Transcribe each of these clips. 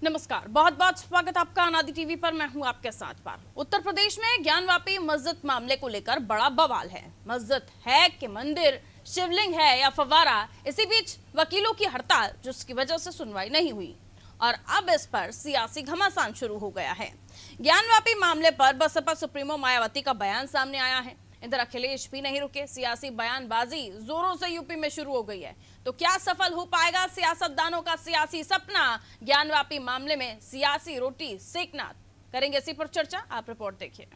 नमस्कार, बहुत बहुत स्वागत आपका अनादि टीवी पर। मैं हूं आपके साथ पार। उत्तर प्रदेश में ज्ञानवापी मस्जिद मामले को लेकर बड़ा बवाल है। मस्जिद है कि मंदिर, शिवलिंग है या फव्वारा, इसी बीच वकीलों की हड़ताल, जिसकी वजह से सुनवाई नहीं हुई और अब इस पर सियासी घमासान शुरू हो गया है। ज्ञानवापी मामले पर बसपा सुप्रीमो मायावती का बयान सामने आया है। इधर अखिलेश भी नहीं रुके, सियासी बयानबाजी जोरों से यूपी में शुरू हो गई है। तो क्या सफल हो पाएगा सियासतदानों का सियासी सपना? ज्ञानवापी मामले में सियासी रोटी सेकना, करेंगे इसी पर चर्चा। आप रिपोर्ट देखिए।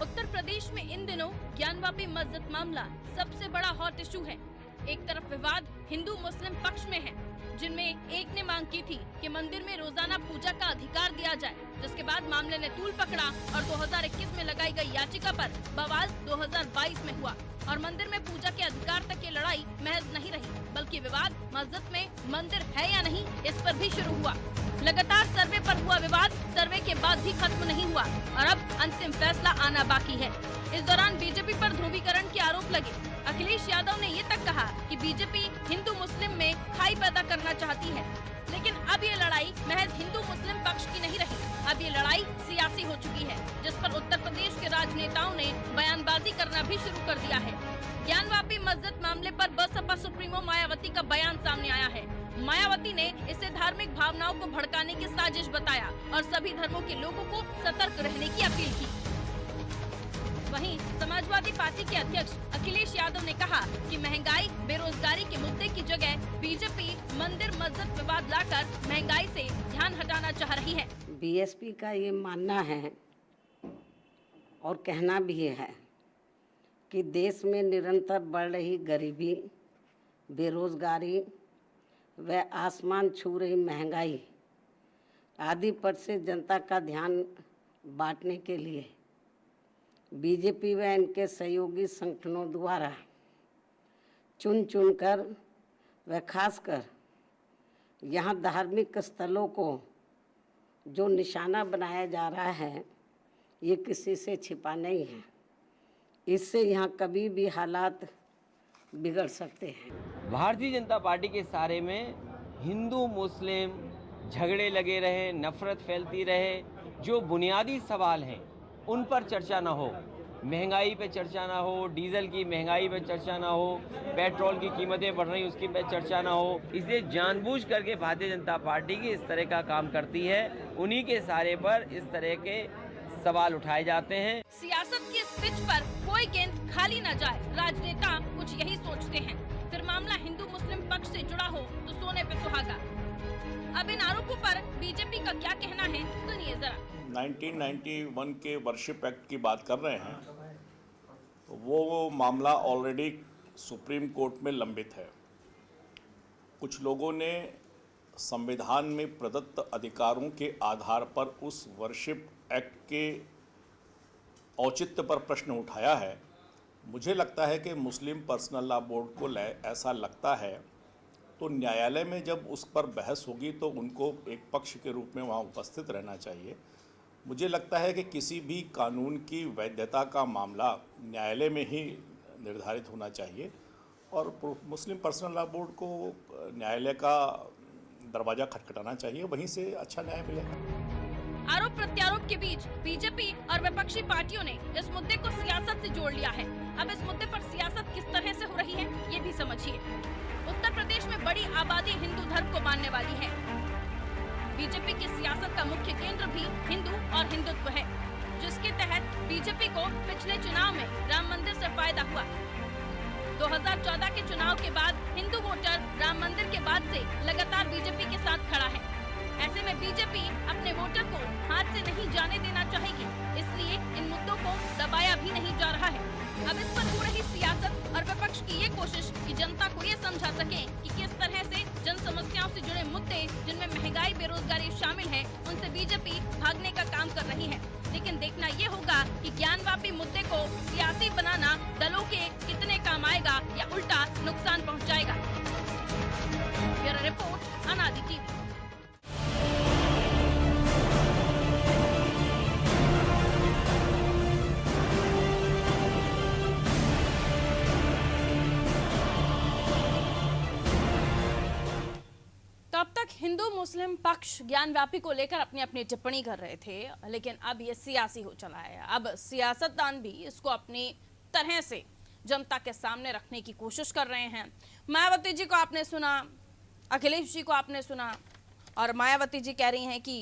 उत्तर प्रदेश में इन दिनों ज्ञानवापी मस्जिद मामला सबसे बड़ा हॉट इशू है। एक तरफ विवाद हिंदू मुस्लिम पक्ष में है, जिनमें एक ने मांग की थी कि मंदिर में रोजाना पूजा का अधिकार दिया जाए, जिसके बाद मामले ने तूल पकड़ा और 2021 में लगाई गई याचिका पर बवाल 2022 में हुआ और मंदिर में पूजा के अधिकार तक की लड़ाई महज नहीं रही, बल्कि विवाद मस्जिद में मंदिर है या नहीं इस पर भी शुरू हुआ। लगातार सर्वे पर हुआ विवाद सर्वे के बाद भी खत्म नहीं हुआ और अब अंतिम फैसला आना बाकी है। इस दौरान बीजेपी पर ध्रुवीकरण के आरोप लगे। अखिलेश यादव ने ये तक कहा कि बीजेपी हिंदू मुस्लिम में खाई पैदा करना चाहती है, लेकिन अब ये लड़ाई महज हिंदू मुस्लिम पक्ष की नहीं रही, अब ये लड़ाई सियासी हो चुकी है, जिस पर उत्तर प्रदेश के राजनेताओं ने बयानबाजी करना भी शुरू कर दिया है। ज्ञानवापी मस्जिद मामले पर बसपा सुप्रीमो मायावती का बयान सामने आया है। मायावती ने इसे धार्मिक भावनाओं को भड़काने की साजिश बताया और सभी धर्मों के लोगों को सतर्क रहने की अपील की। वहीं समाजवादी पार्टी के अध्यक्ष अखिलेश यादव ने कहा कि महंगाई, बेरोजगारी के मुद्दे की जगह बीजेपी मंदिर मस्जिद विवाद लाकर महंगाई से ध्यान हटाना चाह रही है। बीएसपी का ये मानना है और कहना भी है कि देश में निरंतर बढ़ रही गरीबी, बेरोजगारी व आसमान छू रही महंगाई आदि पर से जनता का ध्यान बांटने के लिए बीजेपी व इनके सहयोगी संगठनों द्वारा चुन चुनकर व खासकर यहाँ धार्मिक स्थलों को जो निशाना बनाया जा रहा है, ये किसी से छिपा नहीं है। इससे यहाँ कभी भी हालात बिगड़ सकते हैं। भारतीय जनता पार्टी के सारे में हिंदू मुस्लिम झगड़े लगे रहे, नफरत फैलती रहे, जो बुनियादी सवाल हैं उन पर चर्चा ना हो, महंगाई पे चर्चा ना हो, डीजल की महंगाई पे चर्चा ना हो, पेट्रोल की कीमतें बढ़ रही उसकी पे चर्चा ना हो। इसलिए जानबूझ करके भारतीय जनता पार्टी की इस तरह का काम करती है, उन्हीं के सारे पर इस तरह के सवाल उठाए जाते हैं। सियासत की इस पिच पर कोई गेंद खाली न जाए, राजनेता कुछ यही सोचते हैं। फिर मामला हिंदू मुस्लिम पक्ष से जुड़ा हो तो सोने पे सुहागा। अब इन आरोपों पर बीजेपी का क्या कहना है, सुनिए जरा। 1991 के वर्शिप एक्ट की बात कर रहे हैं, तो वो मामला ऑलरेडी सुप्रीम कोर्ट में लंबित है। कुछ लोगों ने संविधान में प्रदत्त अधिकारों के आधार पर उस वर्शिप एक्ट के औचित्य पर प्रश्न उठाया है। मुझे लगता है कि मुस्लिम पर्सनल लॉ बोर्ड को ऐसा लगता है तो न्यायालय में जब उस पर बहस होगी तो उनको एक पक्ष के रूप में वहाँ उपस्थित रहना चाहिए। मुझे लगता है कि किसी भी कानून की वैधता का मामला न्यायालय में ही निर्धारित होना चाहिए और मुस्लिम पर्सनल लॉ बोर्ड को न्यायालय का दरवाज़ा खटखटाना चाहिए, वहीं से अच्छा न्याय मिलेगा। आरोप प्रत्यारोप के बीच बीजेपी और विपक्षी पार्टियों ने इस मुद्दे को सियासत से जोड़ लिया है। अब इस मुद्दे पर सियासत किस तरह से हो रही है, ये भी समझिए। उत्तर प्रदेश में बड़ी आबादी हिंदू धर्म को मानने वाली है। बीजेपी की सियासत का मुख्य केंद्र भी हिंदू और हिंदुत्व है, जिसके तहत बीजेपी को पिछले चुनाव में राम मंदिर से फायदा हुआ। 2014 के चुनाव के बाद हिंदू वोटर राम मंदिर के बाद से लगातार बीजेपी के साथ खड़ा है। ऐसे में बीजेपी अपने वोटर को हाथ से नहीं जाने देना चाहेगी, इसलिए इन मुद्दों को दबाया भी नहीं जा रहा है। अब इस पर हो रही सियासत और विपक्ष की ये कोशिश कि जनता को ये समझा सके कि किस तरह से जन समस्याओं से जुड़े मुद्दे, जिनमें महंगाई, बेरोजगारी शामिल है, उनसे बीजेपी भागने का काम कर रही है। लेकिन देखना ये होगा कि ज्ञानवापी मुद्दे को सियासी बनाना दलों के कितने काम आएगा या उल्टा नुकसान पहुंचाएगा। ब्यूरो रिपोर्ट, अनादि टीवी। हिंदू मुस्लिम पक्ष ज्ञानव्यापी को लेकर अपनी अपनी टिप्पणी कर रहे थे, लेकिन अब ये सियासी हो चला है। अब सियासतदान भी इसको अपनी तरह से जनता के सामने रखने की कोशिश कर रहे हैं। मायावती जी को आपने सुना, अखिलेश जी को आपने सुना, और मायावती जी कह रही हैं कि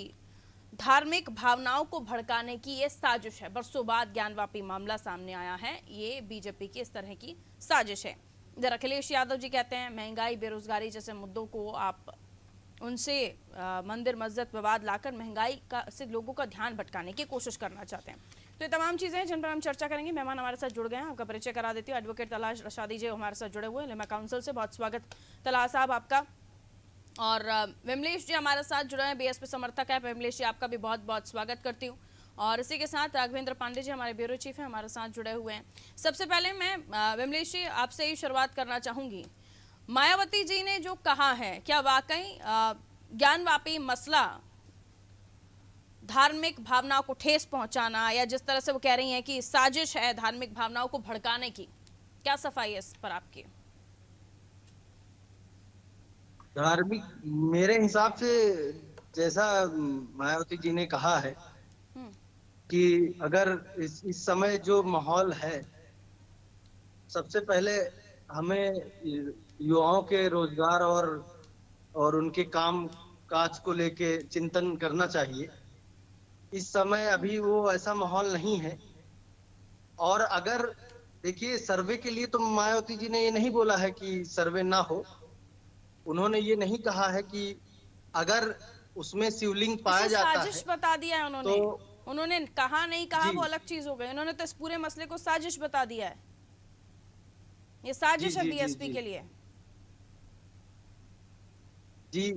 धार्मिक भावनाओं को भड़काने की ये साजिश है। बरसों बाद ज्ञानवापी मामला सामने आया है, ये बीजेपी की इस तरह की साजिश है। इधर अखिलेश यादव जी कहते हैं महंगाई, बेरोजगारी जैसे मुद्दों को आप उनसे मंदिर मस्जिद विवाद लाकर महंगाई का से लोगों का ध्यान भटकाने की कोशिश करना चाहते हैं। तो ये तमाम चीज़ें हैं जिन पर हम चर्चा करेंगे। मेहमान हमारे साथ जुड़ गए हैं, आपका परिचय करा देती हूँ। एडवोकेट तलाश रशादी जी हमारे साथ जुड़े हुए हैं लेमा काउंसिल से। बहुत स्वागत तलाश साहब आपका। और विमलेश जी हमारे साथ जुड़े हैं, बीएसपी समर्थक है। विमलेश जी आपका भी बहुत बहुत स्वागत करती हूँ। और इसी के साथ राघवेंद्र पांडे जी हमारे ब्यूरो चीफ हैं, हमारे साथ जुड़े हुए हैं। सबसे पहले मैं विमलेश जी आपसे ही शुरुआत करना चाहूँगी। मायावती जी ने जो कहा है, क्या वाकई ज्ञानवापी मसला धार्मिक भावनाओं को ठेस पहुंचाना, या जिस तरह से वो कह रही हैं कि साजिश है धार्मिक भावनाओं को भड़काने की, क्या सफाई है इस पर आपकी? धार्मिक, मेरे हिसाब से जैसा मायावती जी ने कहा है कि अगर इस समय जो माहौल है, सबसे पहले हमें युवाओं के रोजगार और उनके काम काज को लेके चिंतन करना चाहिए। इस समय अभी वो ऐसा माहौल नहीं है। और अगर देखिए, सर्वे के लिए तो मायावती जी ने ये नहीं बोला है कि सर्वे ना हो। उन्होंने ये नहीं कहा है कि अगर उसमें शिवलिंग पाया जाता है, साजिश बता दिया है उन्होंने। तो उन्होंने कहा नहीं कहा वो अलग चीज हो गई। उन्होंने तो इस पूरे मसले को साजिश बता दिया है। ये साजिश है बीएसपी के लिए जी,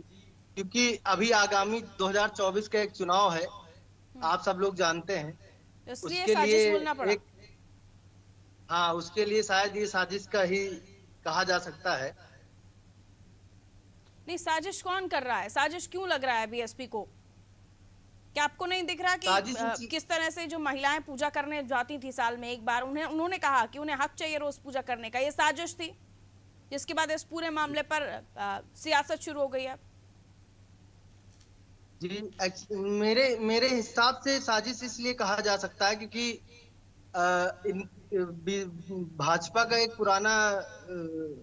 क्योंकि अभी आगामी 2024 का एक चुनाव है, आप सब लोग जानते हैं। उसके लिए बोलना पड़ा। हाँ, उसके लिए शायद ये साजिश का ही कहा जा सकता है। नहीं, साजिश कौन कर रहा है? साजिश क्यों लग रहा है बीएसपी को? क्या आपको नहीं दिख रहा कि किस तरह से जो महिलाएं पूजा करने जाती थी साल में एक बार, उन्होंने कहा कि उन्हें हक चाहिए रोज पूजा करने का, ये साजिश थी, जिसके बाद इस पूरे मामले पर सियासत शुरू हो गई है। जी, मेरे हिसाब से साजिश इसलिए कहा जा सकता है क्योंकि भाजपा का एक पुराना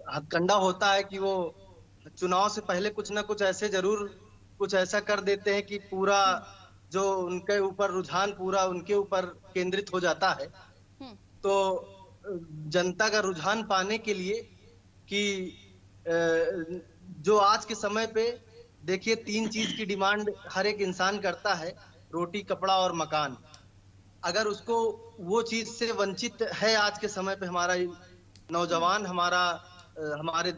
हथकंडा होता है कि वो चुनाव से पहले कुछ ना कुछ ऐसे जरूर कुछ ऐसा कर देते हैं कि पूरा जो उनके ऊपर रुझान पूरा उनके ऊपर केंद्रित हो जाता है। तो जनता का रुझान पाने के लिए कि जो आज के समय पे देखिए 3 चीज की डिमांड हर एक इंसान करता है, रोटी, कपड़ा और मकान। अगर उसको वो चीज से वंचित है आज के समय पे हमारा नौजवान, हमारे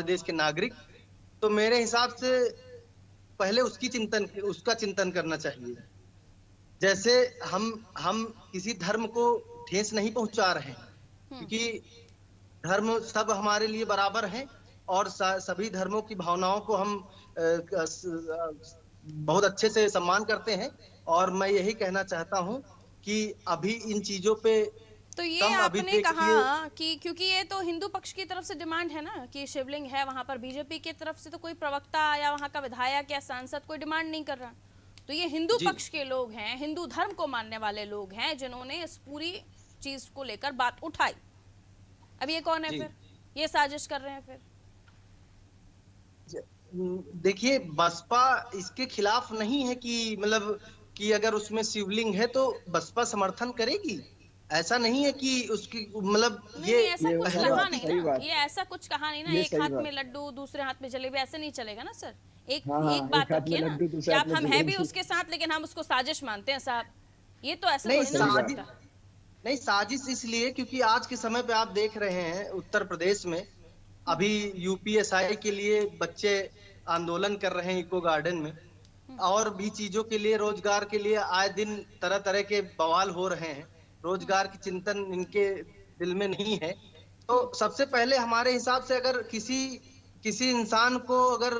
देश के नागरिक, तो मेरे हिसाब से पहले उसका चिंतन करना चाहिए। जैसे हम किसी धर्म को ठेस नहीं पहुंचा रहे हैं, क्योंकि धर्म सब हमारे लिए बराबर हैं और सभी धर्मों की भावनाओं को हम बहुत अच्छे से सम्मान करते हैं। और मैं यही कहना चाहता हूं कि अभी इन चीजों पे तो ये आपने कहा कि क्योंकि ये तो हिंदू पक्ष की तरफ से डिमांड है ना कि शिवलिंग है वहां पर, बीजेपी की तरफ से तो कोई प्रवक्ता या वहां का विधायक या सांसद कोई डिमांड नहीं कर रहा। तो ये हिंदू पक्ष के लोग हैं, हिंदू धर्म को मानने वाले लोग हैं जिन्होंने इस पूरी चीज को लेकर बात उठाई। अब ये कौन है फिर? ये साजिश कर रहे हैं फिर? देखिए, बसपा इसके खिलाफ नहीं है कि मतलब कि अगर उसमें शिवलिंग है तो बसपा समर्थन करेगी, ऐसा नहीं है कि उसकी मतलब ये ऐसा कुछ कहा नहीं ना, ये ऐसा कुछ कहा नहीं ना। एक हाथ में लड्डू दूसरे हाथ में जलेबी, ऐसे नहीं चलेगा ना सर। एक बात रखिए ना कि आप हम हैं भी उसके साथ, लेकिन हम उसको साजिश मानते हैं साहब। ये तो ऐसा नहीं, साजिश इसलिए क्योंकि आज के समय पे आप देख रहे हैं उत्तर प्रदेश में अभी यूपीएसआई के लिए बच्चे आंदोलन कर रहे हैं इको गार्डन में, और भी चीजों के लिए, रोजगार के लिए आए दिन तरह तरह के बवाल हो रहे हैं। रोजगार की चिंतन इनके दिल में नहीं है। तो सबसे पहले हमारे हिसाब से अगर किसी इंसान को अगर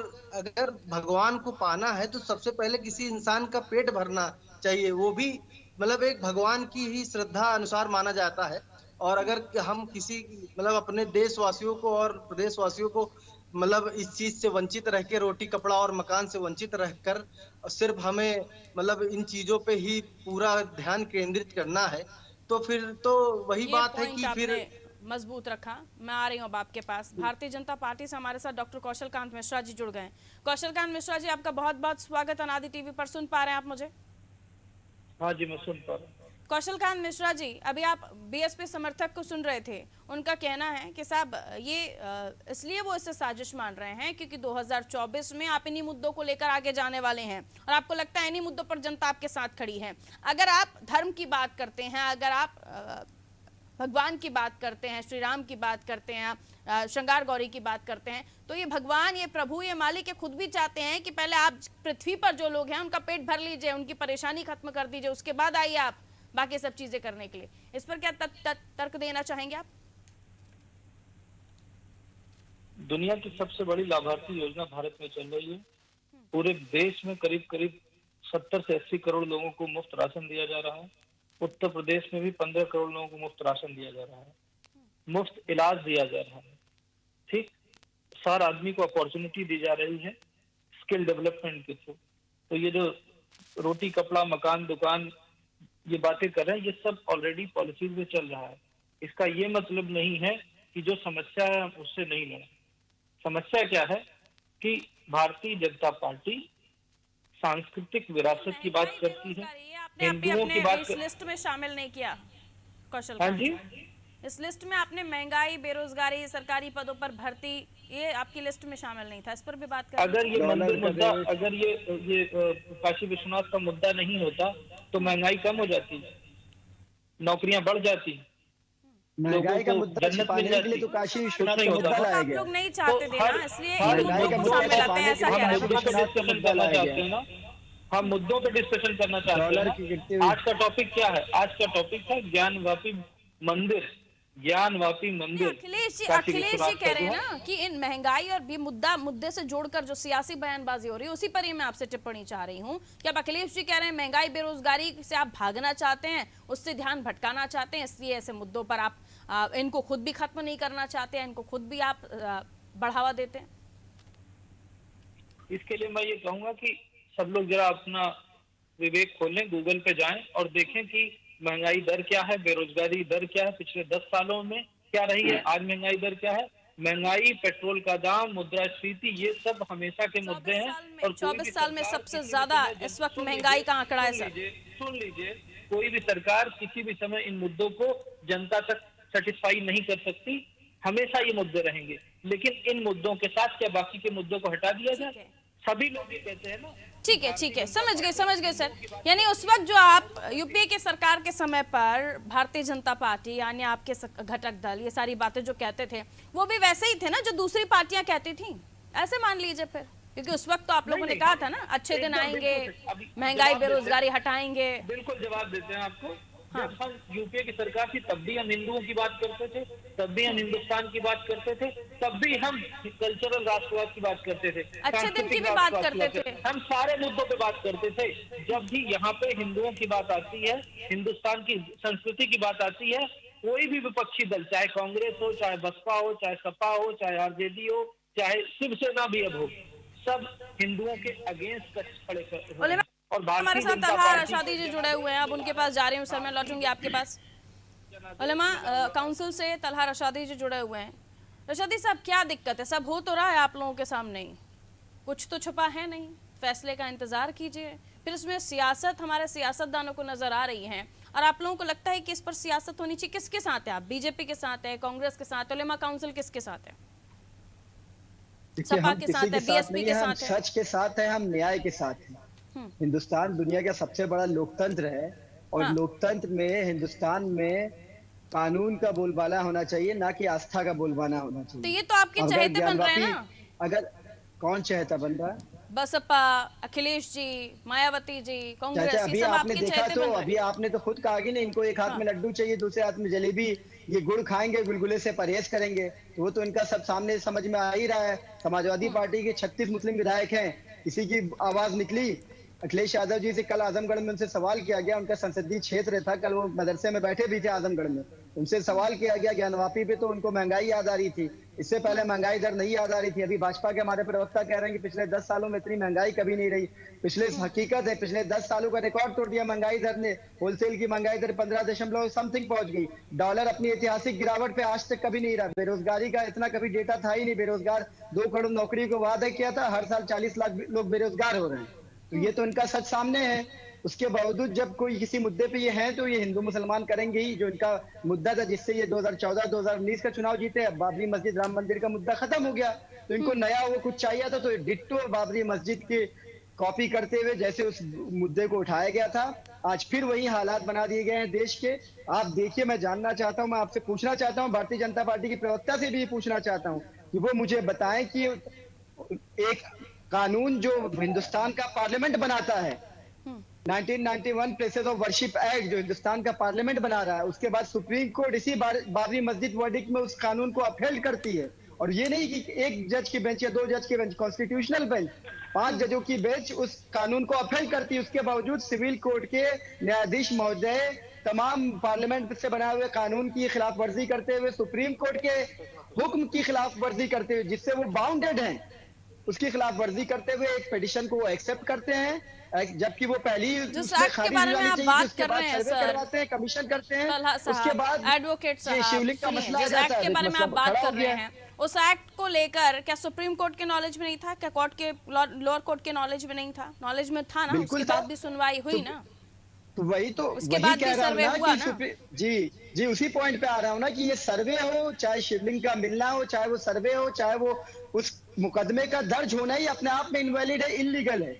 भगवान को पाना है तो सबसे पहले किसी इंसान का पेट भरना चाहिए, वो भी मतलब एक भगवान की ही श्रद्धा अनुसार माना जाता है। और अगर हम किसी मतलब अपने देशवासियों को और प्रदेशवासियों को मतलब इस चीज से वंचित रह के, रोटी कपड़ा और मकान से वंचित रहकर सिर्फ हमें मतलब इन चीजों पे ही पूरा ध्यान केंद्रित करना है, तो फिर तो वही ये बात है पॉइंट कि फिर आपने मजबूत रखा। मैं आ रही हूँ अब आपके पास। भारतीय जनता पार्टी से हमारे साथ डॉक्टर कौशल कांत मिश्रा जी जुड़ गए हैं। कौशल कांत मिश्रा जी, आपका बहुत बहुत स्वागत अनादि टीवी पर। सुन पा रहे हैं आप मुझे? हाँ जी, मैं सुन पा रहा हूँ। कौशल कांत मिश्रा जी, अभी आप बीएसपी समर्थक को सुन रहे थे। उनका कहना है कि साहब ये इसलिए वो इससे साजिश मान रहे हैं क्योंकि 2024 में आप इन्हीं मुद्दों को लेकर आगे जाने वाले हैं और आपको लगता है इन्हीं मुद्दों पर जनता आपके साथ खड़ी है। अगर आप धर्म की बात करते हैं, अगर आप भगवान की बात करते हैं, श्री राम की बात करते हैं, आप श्रृंगार गौरी की बात करते हैं, तो ये भगवान, ये प्रभु, ये मालिक, ये खुद भी चाहते हैं कि पहले आप पृथ्वी पर जो लोग हैं उनका पेट भर लीजिए, उनकी परेशानी खत्म कर दीजिए, उसके बाद आइए आप बाकी सब चीजें करने के लिए। इस पर क्या तर्क देना चाहेंगे आप? दुनिया की सबसे बड़ी लाभार्थी योजना भारत में चल रही है। पूरे देश में करीब करीब 70 से 80 करोड़ लोगों को मुफ्त राशन दिया जा रहा है। उत्तर प्रदेश में भी 15 करोड़ लोगों को मुफ्त राशन दिया जा रहा है, मुफ्त इलाज दिया जा रहा है। ठीक, हर आदमी को अपॉर्चुनिटी दी जा रही है स्किल डेवलपमेंट के थ्रू। तो ये जो रोटी कपड़ा मकान दुकान ये बातें कर रहे हैं, ये सब ऑलरेडी पॉलिसीज में चल रहा है। इसका ये मतलब नहीं है कि जो समस्या है हम उससे नहीं लड़ें। समस्या क्या है कि भारतीय जनता पार्टी सांस्कृतिक विरासत की बात करती है, हिंदुओं की बात इस लिस्ट में शामिल नहीं किया कौशल। हाँ जी, इस लिस्ट में आपने महंगाई, बेरोजगारी, सरकारी पदों पर भर्ती, ये आपकी लिस्ट में शामिल नहीं था। इस पर भी बात करें। अगर ये मंदिर मुद्दा, अगर ये काशी विश्वनाथ का मुद्दा नहीं होता तो महंगाई कम हो जाती, नौकरियां बढ़ जाती, महंगाई का मुद्दा छिपाने के लिए तो काशी विश्वनाथ का मुद्दा लाया गया। आप लोग नहीं चाहते थे ना, इसलिए इन महंगाई मुद्दों का को मुद्दा सामने लाते हैं, ऐसा कह रहे हैं। डिस्कशन करना चाहते हैं ना, हम मुद्दों पे डिस्कशन करना चाहते हैं। आज का टॉपिक क्या है? आज का टॉपिक है ज्ञानवापी मंदिर, ज्ञानवापी मंदिर। अखिलेश जी कह रहे हैं ना कि इन महंगाई और भी मुद्दे से जोड़कर जो सियासी बयानबाजी हो रही है उसी पर ही मैं आपसे टिप्पणी चाह रही हूँ कि अब अखिलेश जी कह रहे हैं महंगाई बेरोजगारी से आप भागना चाहते हैं, उससे ध्यान भटकाना चाहते हैं, इसलिए ऐसे मुद्दों पर आप इनको खुद भी खत्म नहीं करना चाहते हैं, इनको खुद भी आप बढ़ावा देते हैं। इसके लिए मैं ये कहूंगा कि सब लोग जरा अपना विवेक खोलें, गूगल पे जाएं और देखें कि महंगाई दर क्या है, बेरोजगारी दर क्या है, पिछले 10 सालों में क्या रही है, आज महंगाई दर क्या है। महंगाई, पेट्रोल का दाम, मुद्रास्फीति, ये सब हमेशा के मुद्दे हैं। और 24 साल में सबसे ज्यादा इस वक्त महंगाई का आंकड़ा है सर। सुन लीजिए, कोई भी सरकार किसी भी समय इन मुद्दों को जनता तक सेटिस्फाई नहीं कर सकती, हमेशा ये मुद्दे रहेंगे। लेकिन इन मुद्दों के साथ क्या बाकी के मुद्दों को हटा दिया जाए? सभी लोग ये कहते हैं ना। ठीक है, समझ गए सर। यानी उस वक्त जो आप यूपीए के सरकार के समय पर भारतीय जनता पार्टी यानी आपके घटक दल ये सारी बातें जो कहते थे वो भी वैसे ही थे ना जो दूसरी पार्टियां कहती थी, ऐसे मान लीजिए फिर, क्योंकि उस वक्त तो आप लोगों ने कहा था ना अच्छे दिन आएंगे, महंगाई बेरोजगारी हटाएंगे। बिल्कुल जवाब देते हैं आपको। जब हम यूपीए की सरकार थी तब भी हम हिंदुओं की बात करते थे, तब भी हम हिंदुस्तान की बात करते थे, तब भी हम कल्चरल राष्ट्रवाद की बात करते थे, अच्छे दिन की भी बात करते थे, हम सारे मुद्दों पे बात करते थे। जब भी यहाँ पे हिंदुओं की बात आती है, हिंदुस्तान की संस्कृति की बात आती है, कोई भी विपक्षी दल, चाहे कांग्रेस हो, चाहे बसपा हो, चाहे सपा हो, चाहे आरजेडी हो, चाहे शिवसेना भी अब हो, सब हिंदुओं के अगेंस्ट खड़े कर। और हमारे साथ तलहा रशादी जी जुड़े हुए हैं, अब उनके पास जा रही हूँ सर, मैं लौटूंगी आपके पास। उलेमा काउंसिल से तलहा रशादी जी जुड़े हुए हैं। रशादी साहब, क्या दिक्कत है? सब हो तो रहा है आप लोगों के सामने ही, कुछ तो छुपा है नहीं, फैसले का इंतजार कीजिए। फिर इसमें सियासत हमारे सियासतदानों को नजर आ रही है और आप लोगों को लगता है कि इस पर सियासत होनी चाहिए। किसके साथ है आप? बीजेपी के साथ है, कांग्रेस के साथ, उलेमा काउंसिल किसके साथ है? सपा के साथ है, बीएसपी के साथ है? सच के साथ है, हम न्याय के साथ हैं। हिंदुस्तान दुनिया का सबसे बड़ा लोकतंत्र है और लोकतंत्र में हिंदुस्तान में कानून का बोलबाला होना चाहिए, ना कि आस्था का बोलबाला होना चाहिए। तो ये तो आपके चहेते बन रहे हैं ना। अगर कौन चहेता बन रहा है? बसपा, अखिलेश जी, मायावती जी, कांग्रेस, ये सब आपके चहेते बन रहे हैं। अभी आपने तो खुद कहा कि नहीं, इनको एक हाथ में लड्डू चाहिए, दूसरे हाथ में जलेबी, ये गुड़ खाएंगे, गुलगुले से परहेज करेंगे, तो वो तो इनका सब सामने समझ में आ ही रहा है। समाजवादी पार्टी के 36 मुस्लिम विधायक हैं, किसी की आवाज निकली? अखिलेश यादव जी से कल आजमगढ़ में उनसे सवाल किया गया, उनका संसदीय क्षेत्र था, कल वो मदरसे में बैठे भी थे आजमगढ़ में, उनसे सवाल किया गया ज्ञानवापी पे, तो उनको महंगाई याद आ रही थी। इससे पहले महंगाई दर नहीं याद आ रही थी। अभी भाजपा के हमारे प्रवक्ता कह रहे हैं कि पिछले 10 सालों में इतनी महंगाई कभी नहीं रही। पिछले हकीकत है, पिछले 10 सालों का रिकॉर्ड तोड़ दिया महंगाई दर ने। होलसेल की महंगाई दर 15 समथिंग पहुंच गई। डॉलर अपनी ऐतिहासिक गिरावट पे आज तक कभी नहीं रहा। बेरोजगारी का इतना कभी डेटा था ही नहीं। बेरोजगार 2 करोड़ नौकरी को वादा किया था, हर साल 40 लाख लोग बेरोजगार हो रहे हैं। तो ये तो इनका सच सामने है। उसके बावजूद जब कोई किसी मुद्दे पे ये है तो ये हिंदू मुसलमान करेंगे ही। जो इनका मुद्दा था जिससे ये 2014-2019 का चुनाव जीते, अब बाबरी मस्जिद राम मंदिर का मुद्दा खत्म हो गया, तो इनको नया वो कुछ चाहिए था, तो डिट्टो बाबरी मस्जिद की कॉपी करते हुए जैसे उस मुद्दे को उठाया गया था, आज फिर वही हालात बना दिए गए हैं देश के। आप देखिए, मैं जानना चाहता हूं, मैं आपसे पूछना चाहता हूं, भारतीय जनता पार्टी की प्रवक्ता से भी पूछना चाहता हूं कि वो मुझे बताएं कि एक कानून जो हिंदुस्तान का पार्लियामेंट बनाता है, 1991 प्लेसेस ऑफ वर्शिप एक्ट जो हिंदुस्तान का पार्लियामेंट बना रहा है, उसके बाद सुप्रीम कोर्ट इसी बाबरी मस्जिद वर्डिक्ट में उस कानून को अपहेल्ड करती है। और ये नहीं कि एक जज की बेंच या 2 जज की बेंच, कॉन्स्टिट्यूशनल बेंच 5 जजों की बेंच उस कानून को अपहेल्ड करती है। उसके बावजूद सिविल कोर्ट के न्यायाधीश महोदय तमाम पार्लियामेंट से बनाए हुए कानून की खिलाफ वर्जी करते हुए, सुप्रीम कोर्ट के हुक्म की खिलाफ वर्जी करते हुए, जिससे वो बाउंडेड हैं, उसकी खिलाफ वर्जी करते हुए एक पिटीशन को वो एक्सेप्ट करते हैं, जबकि वो पहली जिस एक्ट के बारे में आप बात कर रहे हैं सर, करवाते हैं, कमीशन करते हैं, उसके बाद एडवोकेट साहब, शिवलिंग का मसला जिस एक्ट के बारे में आप बात कर रहे हैं, उस एक्ट को लेकर क्या सुप्रीम कोर्ट के नॉलेज में नहीं था? क्या कोर्ट के लोअर कोर्ट के नॉलेज में नहीं था? नॉलेज में था ना, उसके बाद भी सुनवाई हुई ना, तो वही तो उसके बाद भी सर्वे हुआ ना। जी उसी पॉइंट पे आ रहा हूँ ना कि ये सर्वे हो, चाहे शिवलिंग का मिलना हो, चाहे वो सर्वे हो, चाहे वो उस मुकदमे का दर्ज होना ही अपने आप में इनवैलिड है, इलीगल है।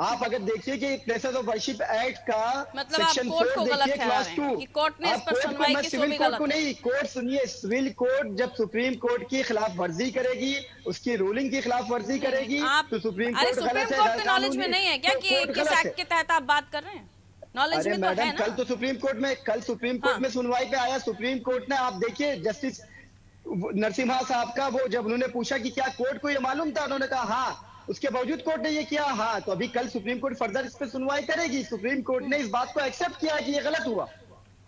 आप अगर देखिए कि प्लेसेस ऑफ वर्शिप एक्ट का मतलब आप कोर्ट को गलत कह रहे हैं कि कोर्ट ने इस पर सुनवाई की, सो भी गलत है। नहीं, कोर्ट सुनिए, सिविल कोर्ट जब सुप्रीम कोर्ट की खिलाफ वर्जी करेगी, उसकी रूलिंग की खिलाफ वर्जी करेगी, तो सुप्रीम कोर्ट के नॉलेज में नहीं है क्या कि किस एक्ट के तहत आप बात कर रहे हैं? नॉलेज में तो है ना। कल सुप्रीम कोर्ट में सुनवाई पे आया सुप्रीम कोर्ट ने, आप देखिए जस्टिस नरसिम्हा साहब का, वो जब उन्होंने पूछा कि क्या कोर्ट को ये मालूम था, उन्होंने कहा हाँ, उसके बावजूद कोर्ट ने ये किया हाँ, तो अभी कल सुप्रीम कोर्ट फर्दर इस पे सुनवाई करेगी। सुप्रीम कोर्ट ने इस बात को एक्सेप्ट किया कि ये गलत हुआ।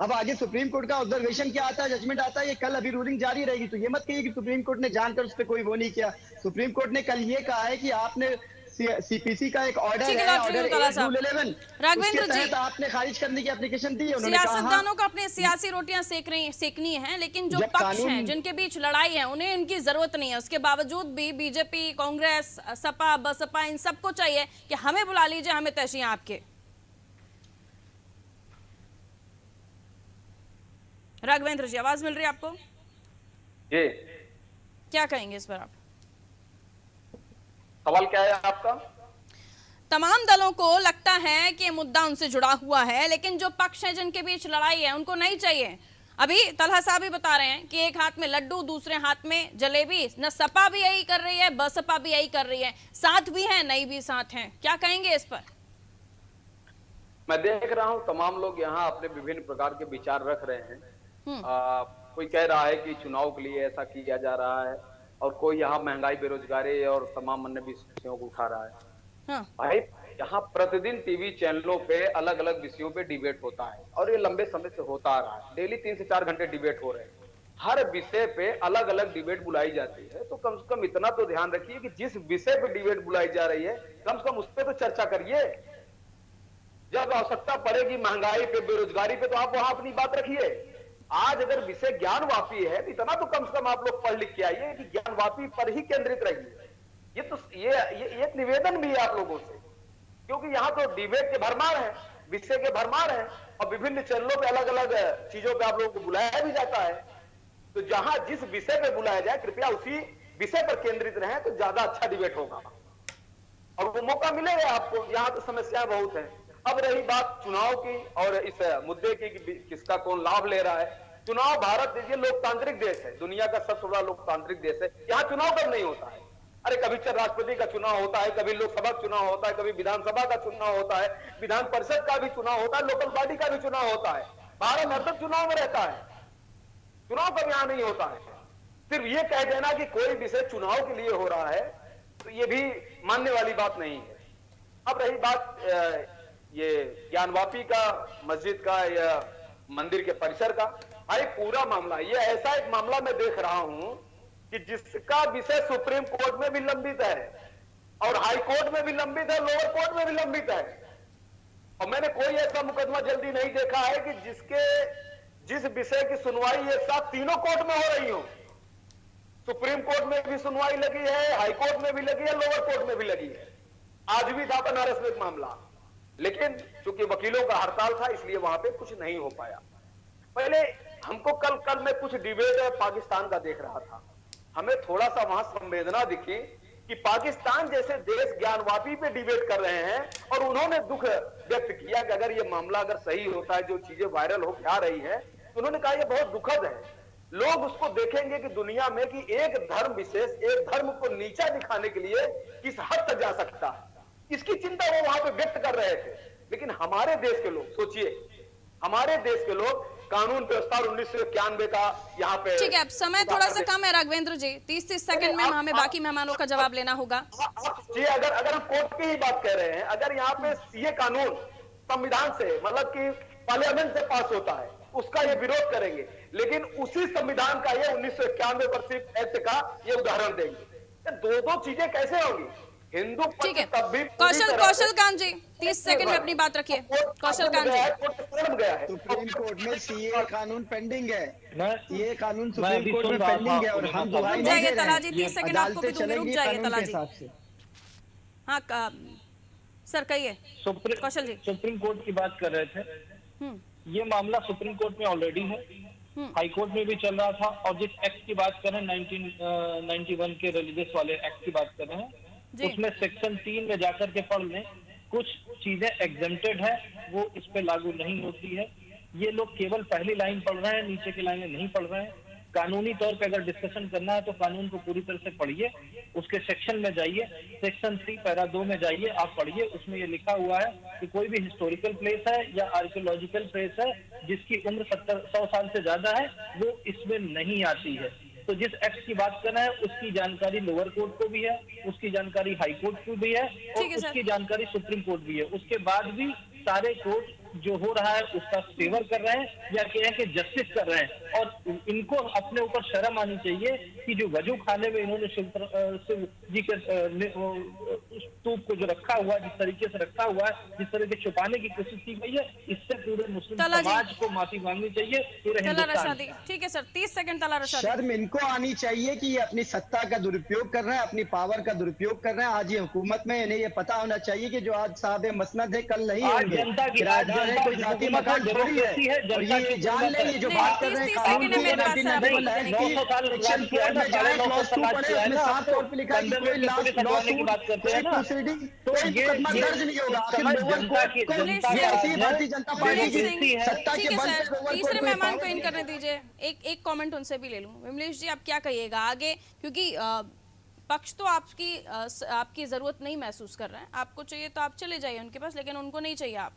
अब आगे सुप्रीम कोर्ट का ऑब्जर्वेशन क्या आता है, जजमेंट आता है, ये कल अभी रूलिंग जारी रहेगी। तो ये मत कहिए कि सुप्रीम कोर्ट ने जानकर उस पर कोई वो नहीं किया। सुप्रीम कोर्ट ने कल ये कहा है कि आपने सीपीसी का एक ऑर्डर है, ऑर्डर 11, राघवेंद्र जी, आपने खारिज करने की एप्लीकेशन दी। सियासतदानों को अपने सियासी रोटियां सेकनी है, लेकिन जो पक्ष हैं जिनके बीच लड़ाई है उन्हें इनकी जरूरत नहीं है। उसके बावजूद भी बीजेपी, कांग्रेस, सपा, बसपा, इन सबको चाहिए कि हमें बुला लीजिए, हमें तैशियां आपके। राघवेंद्र जी, आवाज मिल रही है आपको? जी, क्या कहेंगे इस पर आप? सवाल क्या है आपका? तमाम दलों को लगता है कि मुद्दा उनसे जुड़ा हुआ है, लेकिन जो पक्ष है जिनके बीच लड़ाई है उनको नहीं चाहिए। अभी तलहा साहब भी बता रहे हैं कि एक हाथ में लड्डू, दूसरे हाथ में जलेबी। न सपा भी यही कर रही है, बसपा भी यही कर रही है, साथ भी है, नहीं भी साथ हैं। क्या कहेंगे इस पर? मैं देख रहा हूं तमाम लोग यहाँ अपने विभिन्न प्रकार के विचार रख रहे हैं। कोई कह रहा है कि चुनाव के लिए ऐसा किया जा रहा है, और कोई यहाँ महंगाई, बेरोजगारी और तमाम अन्य विषयों को उठा रहा है। हाँ। भाई, यहाँ प्रतिदिन टीवी चैनलों पे अलग अलग विषयों पे डिबेट होता है, और ये लंबे समय से होता आ रहा है। डेली 3 से 4 घंटे डिबेट हो रहे हैं, हर विषय पे अलग अलग डिबेट बुलाई जाती है। तो कम से कम इतना तो ध्यान रखिए कि जिस विषय पे डिबेट बुलाई जा रही है, कम से कम उस पर तो चर्चा करिए। जब आवश्यकता पड़ेगी महंगाई पे, बेरोजगारी पे, तो आप वहां अपनी बात रखिए। आज अगर विषय ज्ञानवापी है, तो इतना तो कम से कम आप लोग पढ़ लिख के आइए कि ज्ञानवापी पर ही केंद्रित रहिए। ये एक निवेदन भी है आप लोगों से, क्योंकि यहाँ तो डिबेट के भरमार है, विषय के भरमार है, और विभिन्न चैनलों पे अलग अलग चीजों पे आप लोगों को बुलाया भी जाता है। तो जहां जिस विषय पे बुलाया जाए, कृपया उसी विषय पर केंद्रित रहें, तो ज्यादा अच्छा डिबेट होगा और वो मौका मिलेगा आपको। यहाँ तो समस्याएं बहुत है। अब रही बात चुनाव की और इस मुद्दे की कि किसका कौन लाभ ले रहा है। चुनाव, भारत ये लोकतांत्रिक देश है, दुनिया का सबसे बड़ा लोकतांत्रिक देश है। यहाँ चुनाव कब नहीं होता है? अरे कभी राष्ट्रपति का चुनाव होता है, कभी लोकसभा का चुनाव होता है, कभी विधानसभा का चुनाव होता है, विधान परिषद का भी चुनाव होता है, लोकल बॉडी का भी चुनाव होता है। भारत हरदम चुनाव में रहता है, चुनाव कब यहाँ नहीं होता है। सिर्फ ये कह देना कि कोई विषय चुनाव के लिए हो रहा है, तो ये भी मानने वाली बात नहीं है। अब रही बात ये ज्ञानवापी का, मस्जिद का या मंदिर के परिसर का, भाई पूरा मामला, ये ऐसा एक मामला मैं देख रहा हूं कि जिसका विषय सुप्रीम कोर्ट में भी लंबित है और हाई कोर्ट में भी लंबित है, लोअर कोर्ट में भी लंबित है, और मैंने कोई ऐसा मुकदमा जल्दी नहीं देखा है कि जिस विषय की सुनवाई ये साथ तीनों कोर्ट में हो रही हो। सुप्रीम कोर्ट में भी सुनवाई लगी है, हाई कोर्ट में भी लगी है, लोअर कोर्ट में भी लगी है। आज भी था बनारस में एक मामला, लेकिन चूंकि वकीलों का हड़ताल था इसलिए वहां पे कुछ नहीं हो पाया। पहले हमको कल मैं कुछ डिबेट पाकिस्तान का देख रहा था, हमें थोड़ा सा वहां संवेदना दिखी कि पाकिस्तान जैसे देश ज्ञानवापी पे डिबेट कर रहे हैं और उन्होंने दुख व्यक्त किया कि अगर ये मामला अगर सही होता है, जो चीजें वायरल होकर आ रही है, तो उन्होंने कहा ये बहुत दुखद है। लोग उसको देखेंगे कि दुनिया में कि एक धर्म विशेष एक धर्म को नीचा दिखाने के लिए किस हद तक जा सकता है, इसकी चिंता वो वहां पे व्यक्त कर रहे थे। लेकिन हमारे देश के लोग, सोचिए हमारे देश के लोग कानून व्यवस्था 1991 का यहाँ पे, ठीक है, अब समय थोड़ा सा कम है राघवेंद्र जी, 30 सेकंड में हमें बाकी मेहमानों का जवाब लेना होगा। जी अगर हम कोर्ट की ही बात कर रहे हैं, अगर यहाँ पे सीए कानून संविधान से मतलब कि पार्लियामेंट से पास होता है, उसका ये विरोध करेंगे, लेकिन उसी संविधान का ये 1991 पर एक्ट का ये उदाहरण देंगे। दो चीजें कैसे होंगी? हिंदू ठीक है, तब भी कौशल कांत जी 30 सेकंड में अपनी बात रखिए। कौशल कांत जी, सुप्रीम कोर्ट में सीए कानून पेंडिंग है, सीए कानून मैं सुप्रीम कोर्ट में पेंडिंग है और हम दुहाई रुक नहीं जाइए दे रहे तला जी, हैं। 30 सेकंड आपको भी दूंगी, रुक जाइए तला जी। हाँ सर कहिए कौशल जी। सुप्रीम कोर्ट की बात कर रहे थे, ये मामला सुप्रीम कोर्ट में ऑलरेडी है, हाई कोर्ट में भी चल रहा था, और जिस एक्ट की बात कर रहे हैं 1991 के रिलीजियस वाले एक्ट की बात कर रहे हैं, उसमें सेक्शन 3 में जाकर के पढ़ लें, कुछ चीजें एग्जेम्प्टेड है, वो इस पे लागू नहीं होती है। ये लोग केवल पहली लाइन पढ़ रहे हैं, नीचे की लाइनें नहीं पढ़ रहे हैं। कानूनी तौर पे अगर डिस्कशन करना है तो कानून को पूरी तरह से पढ़िए, उसके सेक्शन में जाइए, सेक्शन 3 पैरा 2 में जाइए, आप पढ़िए, उसमें ये लिखा हुआ है कि कोई भी हिस्टोरिकल प्लेस है या आर्कियोलॉजिकल प्लेस है जिसकी उम्र 100 साल से ज्यादा है, वो इसमें नहीं आती है। तो जिस एक्ट की बात कर रहे हैं उसकी जानकारी लोअर कोर्ट को भी है, उसकी जानकारी हाई कोर्ट को भी है, और उसकी जानकारी सुप्रीम कोर्ट भी है। उसके बाद भी सारे कोर्ट जो हो रहा है उसका फेवर कर रहे हैं या कहें कि जस्टिस कर रहे हैं, और इनको अपने ऊपर शर्म आनी चाहिए कि जो वजू खाने में इन्होंने शिव जी के स्तूप को जो रखा हुआ है, जिस तरीके से रखा हुआ है, जिस तरह से छुपाने की कोशिश की गई है, इससे पूरे मुस्लिम समाज को माफी मांगनी चाहिए, पूरे हिंदुस्तान। ठीक है सर, 30 सेकंड तला रशादी। शर्म इनको आनी चाहिए कि ये अपनी सत्ता का दुरुपयोग कर रहे हैं, अपनी पावर का दुरुपयोग कर रहे हैं। आज ये हुकूमत में इन्हें ये पता होना चाहिए कि जो आज साहब मसनद है कल नहीं होंगे। जनता की कोई जाति मकान थोड़ी है, और ये जान लेंगे जो बात कर रहे हैं कानून की दर्ज नहीं होगा। भारतीय जनता पार्टी की सत्ता के बल पे तीसरे मेहमान को इन करने दीजिए, एक कमेंट उनसे भी ले लूं। विमलेश जी आप क्या कहिएगा आगे, क्योंकि पक्ष तो आपकी जरूरत नहीं महसूस कर रहे हैं, आपको चाहिए तो आप चले जाइए उनके पास, लेकिन उनको नहीं चाहिए आप।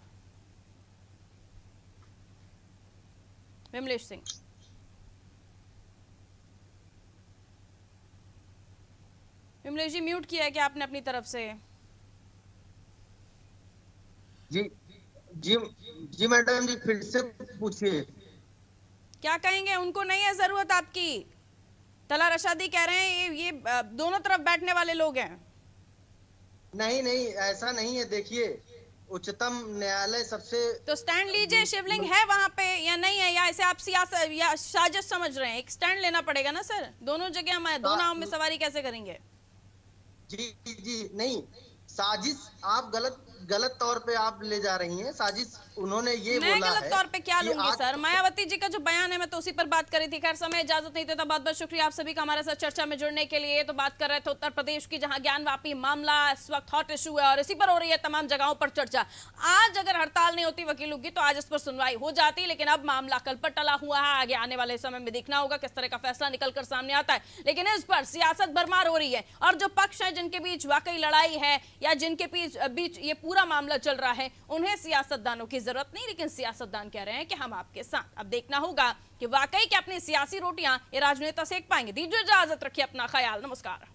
विमलेश सिंह विमलेश जी म्यूट किया है क्या आपने अपनी तरफ से? जी जी जी मैडम जी फिर से पूछिए। क्या कहेंगे? उनको नहीं है जरूरत आपकी। तला रशादी कह रहे हैं ये दोनों तरफ बैठने वाले लोग हैं। नहीं नहीं ऐसा नहीं है, देखिए उच्चतम न्यायालय सबसे तो स्टैंड लीजिए, शिवलिंग है वहां पे या नहीं है, या ऐसे आप सियासत या साजिश समझ रहे हैं? एक स्टैंड लेना पड़ेगा ना सर, दोनों जगह हम दो नाव में सवारी कैसे करेंगे? जी जी नहीं, साजिश आप गलत तौर पे आप ले जा रही हैं। साजिश उन्होंने ये बोला है। मैं गलत तौर पे क्या लूंगी सर? मायावती जी का जो बयान है मैं तो उसी पर बात कर रही थी। खैर समय इजाजत नहीं देता। बहुत बहुत शुक्रिया आप सभी का हमारे साथ चर्चा में जुड़ने के लिए। तो बात कर रहे थे उत्तर प्रदेश की, जहां ज्ञानवापी मामला इस वक्त हॉट इशू है और इसी पर हो रही है तमाम जगहों पर चर्चा। आज अगर हड़ताल नहीं होती वकीलों की तो आज इस पर सुनवाई हो जाती, लेकिन अब मामला कल पर टला हुआ है। आगे आने वाले समय में देखना होगा किस तरह का फैसला निकलकर सामने आता है, लेकिन इस पर सियासत भरमार हो रही है और जो पक्ष है जिनके बीच वाकई लड़ाई है या जिनके बीच ये पूरा मामला चल रहा है, उन्हें सियासतदानों की जरूरत नहीं, लेकिन सियासतदान कह रहे हैं कि हम आपके साथ। अब देखना होगा कि वाकई क्या अपनी सियासी रोटियां ये राजनेता सेक पाएंगे। दीजिए इजाजत, रखिए अपना ख्याल, नमस्कार।